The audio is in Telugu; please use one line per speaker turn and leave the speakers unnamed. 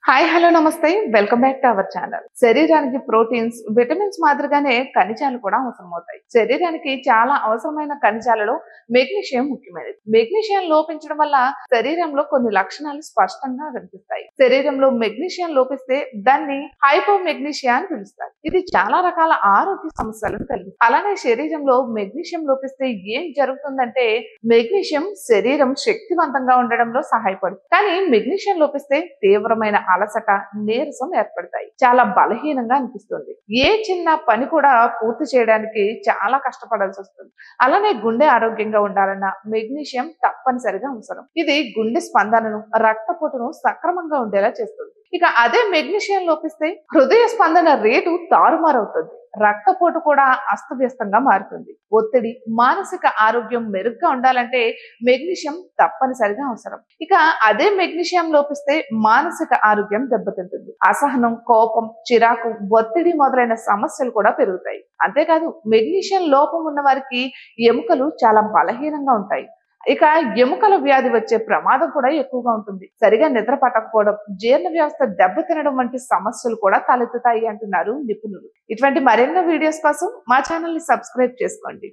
హాయ్ హలో నమస్తే welcome back to our channel. శరీరానికి ప్రోటీన్స్ విటమిన్స్ మాదిరిగానే ఖనిజాలు కూడా అవసరమవుతాయి. శరీరానికి చాలా అవసరమైన ఖనిజాలలో మెగ్నీషియం ముఖ్యమైనది. మెగ్నీషియం లోపించడం వల్ల శరీరంలో కొన్ని లక్షణాలు స్పష్టంగా కనిపిస్తాయి. శరీరంలో మెగ్నీషియం లోపిస్తే దాన్ని హైపోమెగ్నీషియా అని పిలుస్తారు. ఇది చాలా రకాల ఆరోగ్య సమస్యలను కలిగిస్తుంది. అలానే శరీరంలో మెగ్నీషియం లోపిస్తే ఏం జరుగుతుందంటే మెగ్నీషియం శరీరం శక్తివంతంగా ఉండడంలో సహాయపడుతుంది. కానీ మెగ్నీషియం లోపిస్తే తీవ్రమైన అలసట, నీరసం ఏర్పడతాయి. చాలా బలహీనంగా అనిపిస్తుంది. ఏ చిన్న పని కూడా పూర్తి చేయడానికి చాలా కష్టపడాల్సి వస్తుంది. అలానే గుండె ఆరోగ్యంగా ఉండాలన్నా మెగ్నీషియం తప్పనిసరిగా అవసరం. ఇది గుండె స్పందనను, రక్తపోటును సక్రమంగా ఉండేలా చేస్తుంది. ఇక అదే మెగ్నీషియం లోపిస్తే హృదయ స్పందన రేటు తారుమారవుతుంది. రక్తపోటు కూడా అస్తవ్యస్తంగా మారుతుంది. ఒత్తిడి, మానసిక ఆరోగ్యం మెరుగ్గా ఉండాలంటే మెగ్నీషియం తప్పనిసరిగా అవసరం. ఇక అదే మెగ్నీషియం లోపిస్తే మానసిక ఆరోగ్యం దెబ్బతింటుంది. అసహనం, కోపం, చిరాకు, ఒత్తిడి మొదలైన సమస్యలు కూడా పెరుగుతాయి. అంతేకాదు మెగ్నీషియం లోపం ఉన్న వారికి ఎముకలు చాలా బలహీనంగా ఉంటాయి. ఇక ఎముకల వ్యాధి వచ్చే ప్రమాదం కూడా ఎక్కువగా ఉంటుంది. సరిగా నిద్ర పట్టకపోవడం, జీర్ణ వ్యవస్థ దెబ్బతినడం వంటి సమస్యలు కూడా తలెత్తుతాయి అంటున్నారు నిపుణులు. ఇటువంటి మరెన్నో వీడియోస్ కోసం మా ఛానల్ ని సబ్స్క్రైబ్ చేసుకోండి.